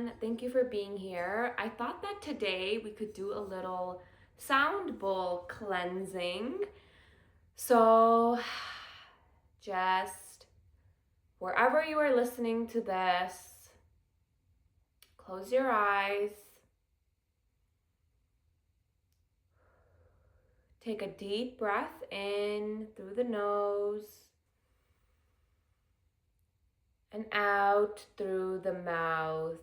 everyone. Thank you for being here. I thought that today we could do a little sound bowl cleansing. So, just wherever you are listening to this, close your eyes. Take a deep breath in through the nose and out through the mouth.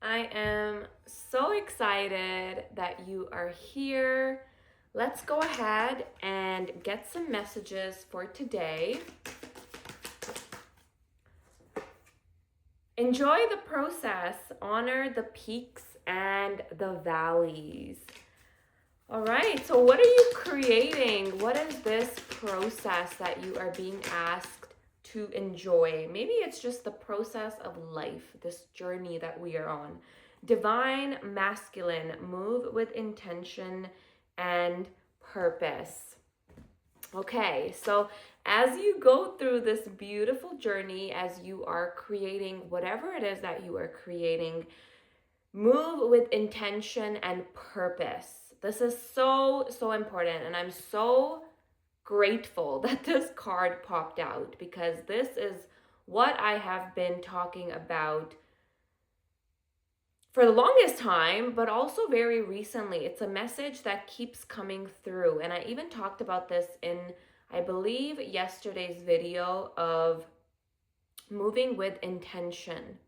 I am so excited that you are here. Let's go ahead and get some messages for today. Enjoy the process, honor the peaks and the valleys. All right, so what are you creating? What is this process that you are being asked to enjoy? Maybe it's just the process of life, this journey that we are on. Divine masculine, move with intention and purpose. Okay, so as you go through this beautiful journey, as you are creating whatever it is that you are creating, move with intention and purpose. This is so important, and I'm so grateful that this card popped out because this is what I have been talking about for the longest time, but also very recently. It's a message that keeps coming through, and I even talked about this in, I believe, yesterday's video of moving with intention.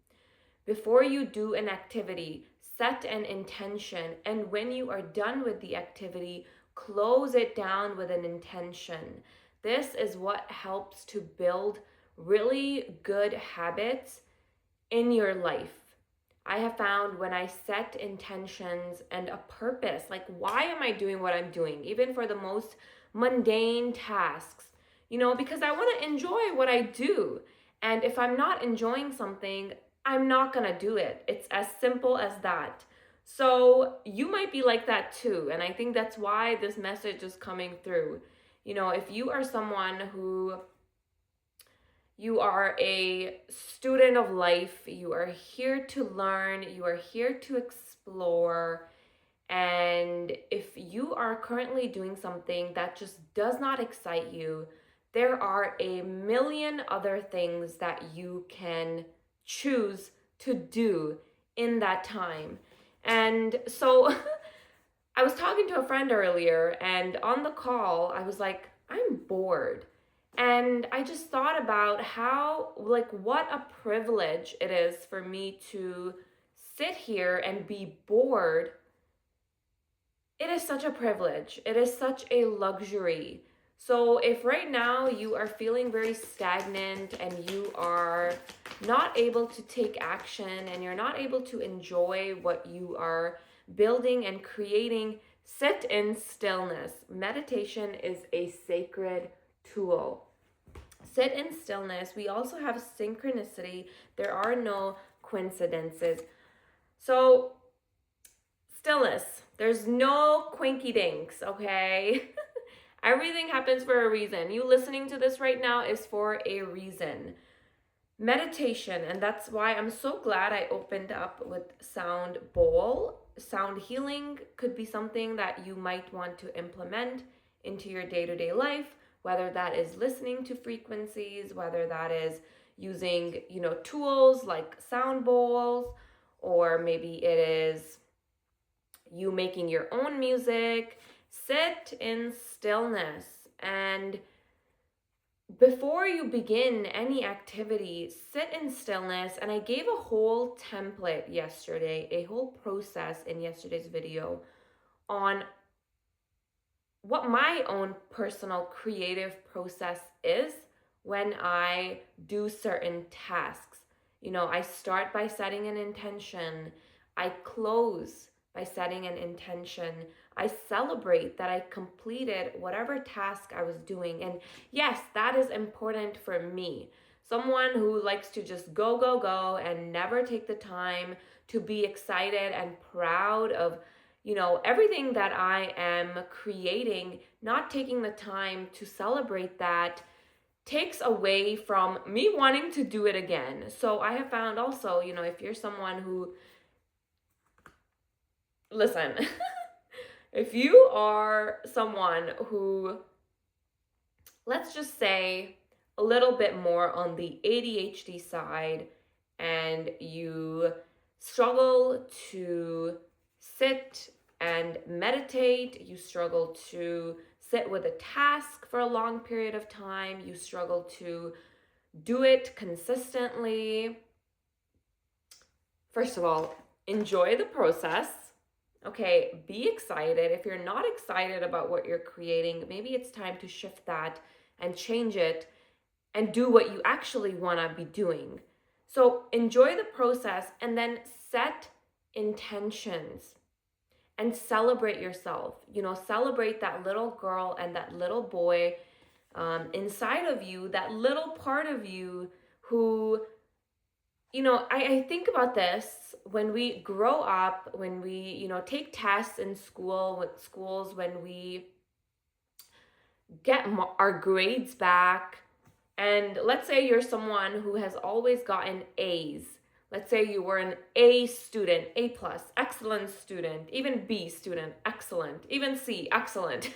Before you do an activity, set an intention, and when you are done with the activity, close it down with an intention. This is what helps to build really good habits in your life. I have found when I set intentions and a purpose, like why am I doing what I'm doing, even for the most mundane tasks, because I want to enjoy what I do. And if I'm not enjoying something, I'm not going to do it. It's as simple as that. So you might be like that too. And I think that's why this message is coming through. If you are someone who you are a student of life. You are here to learn. You are here to explore. And if you are currently doing something that just does not excite you, there are a million other things that you can choose to do in that time. And so I was talking to a friend earlier, and on the call, I was like, I'm bored. And I just thought about how, like, what a privilege it is for me to sit here and be bored. It is such a privilege. It is such a luxury. So, if right now you are feeling very stagnant and you are not able to take action and you're not able to enjoy what you are building and creating, sit in stillness. Meditation is a sacred tool. Sit in stillness. We also have synchronicity. There are no coincidences. So, stillness. There's no quinky dinks, okay? Everything happens for a reason. You listening to this right now is for a reason. Meditation, and that's why I'm so glad I opened up with sound bowl. Sound healing could be something that you might want to implement into your day-to-day life, whether that is listening to frequencies, whether that is using, tools like sound bowls, or maybe it is you making your own music. Sit in stillness, and before you begin any activity, sit in stillness. And I gave a whole template yesterday, a whole process in yesterday's video on what my own personal creative process is when I do certain tasks. I start by setting an intention, I close by setting an intention, I celebrate that I completed whatever task I was doing. And yes, that is important for me. Someone who likes to just go, go, go and never take the time to be excited and proud of everything that I am creating, not taking the time to celebrate that takes away from me wanting to do it again. So I have found also, if you're someone who, listen, if you are someone who, let's just say, a little bit more on the ADHD side, and you struggle to sit and meditate, you struggle to sit with a task for a long period of time, you struggle to do it consistently. First of all, enjoy the process. Okay, be excited. If you're not excited about what you're creating, maybe it's time to shift that and change it and do what you actually want to be doing. So enjoy the process and then set intentions and celebrate yourself. Celebrate that little girl and that little boy inside of you, that little part of you who, I think about this when we grow up, when we, take tests in schools, when we get our grades back. And let's say you're someone who has always gotten A's. Let's say you were an A student, A plus, excellent student, even B student, excellent, even C, excellent,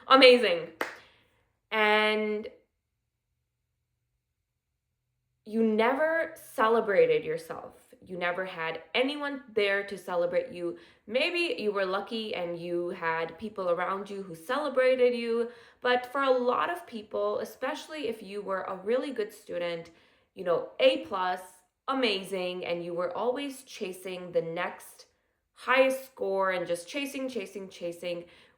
amazing. And you never celebrated yourself. You never had anyone there to celebrate you. Maybe you were lucky and you had people around you who celebrated you. But for a lot of people, especially if you were a really good student, A plus, amazing, and you were always chasing the next highest score and just chasing,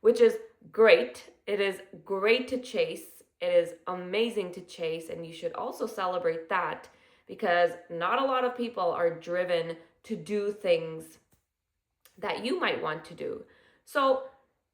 which is great. It is great to chase. It is amazing to chase, and you should also celebrate that because not a lot of people are driven to do things that you might want to do. So,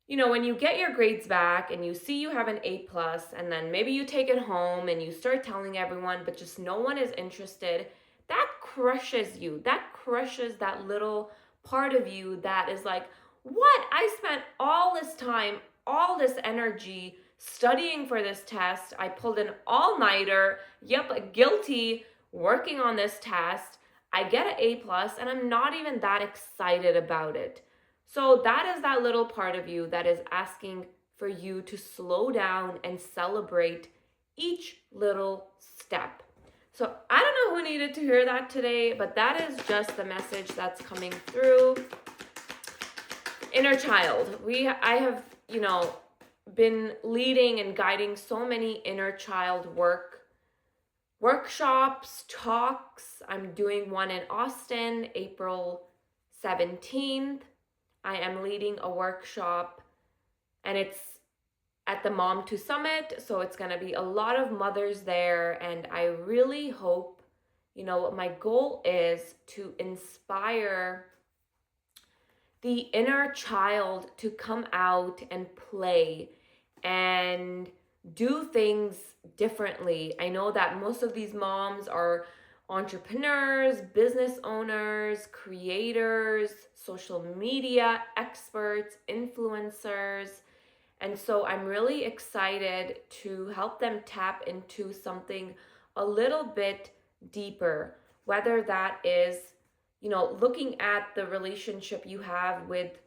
when you get your grades back and you see you have an A plus, and then maybe you take it home and you start telling everyone, but just no one is interested, that crushes you. That crushes that little part of you that is like, what? I spent all this time, all this energy studying for this test. I pulled an all-nighter. Yep, guilty working on this test. I get an A plus, and I'm not even that excited about it. So that is that little part of you that is asking for you to slow down and celebrate each little step. So I don't know who needed to hear that today, but that is just the message that's coming through. Inner child. I have, been leading and guiding so many inner child workshops, talks. I'm doing one in Austin, April 17th. I am leading a workshop, and it's at the Mom to Summit, so it's going to be a lot of mothers there, and I really hope, my goal is to inspire the inner child to come out and play and do things differently. I know that most of these moms are entrepreneurs, business owners, creators, social media experts, influencers. And so I'm really excited to help them tap into something a little bit deeper, whether that is, looking at the relationship you have with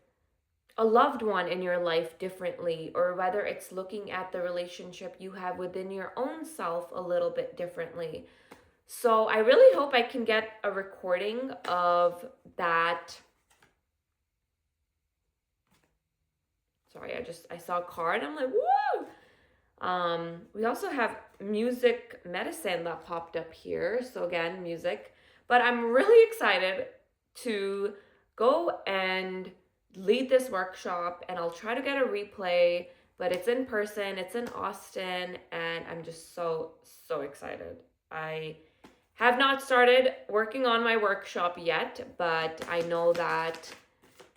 a loved one in your life differently, or whether it's looking at the relationship you have within your own self a little bit differently. So I really hope I can get a recording of that. Sorry, I saw a card. I'm like, woo! We also have music medicine that popped up here. So again, music. But I'm really excited to go and lead this workshop, and I'll try to get a replay. but it's in person, it's in Austin, and I'm just so, so excited. I have not started working on my workshop yet, but I know that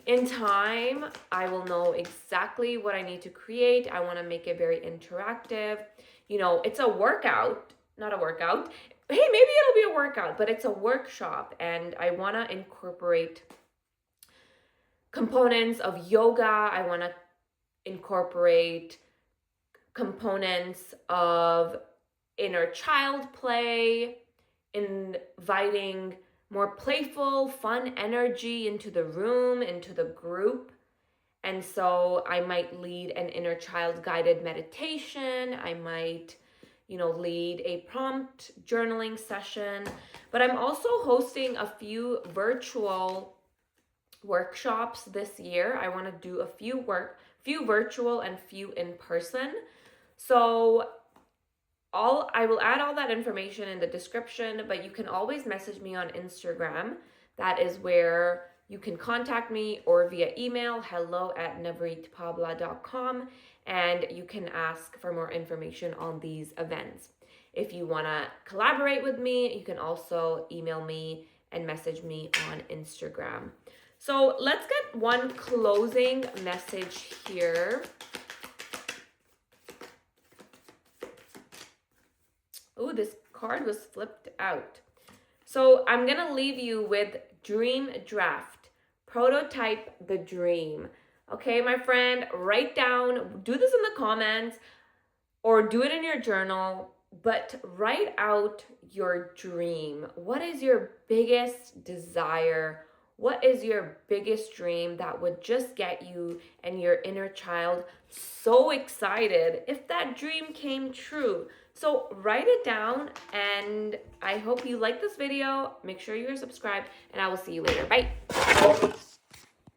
in time, I will know exactly what I need to create. I want to make it very interactive. You know, it's a workout, not a workout. Hey, maybe it'll be a workout, but it's a workshop, and I want to incorporate components of yoga. I want to incorporate components of inner child play, inviting more playful, fun energy into the room, into the group. And so I might lead an inner child guided meditation. I might, lead a prompt journaling session. But I'm also hosting a few virtual workshops this year. I want to do a few virtual and few in person. So I will add all that information in the description, but you can always message me on Instagram. That is where you can contact me, or via email, hello@navreetpabla.com, and you can ask for more information on these events. If you want to collaborate with me, you can also email me and message me on Instagram. So let's get one closing message here. Oh, this card was flipped out. So I'm going to leave you with dream draft. Prototype the dream. Okay, my friend, write down, do this in the comments or do it in your journal, but write out your dream. What is your biggest desire? What is your biggest dream that would just get you and your inner child so excited if that dream came true? So write it down, and I hope you like this video. Make sure you're subscribed, and I will see you later. Bye.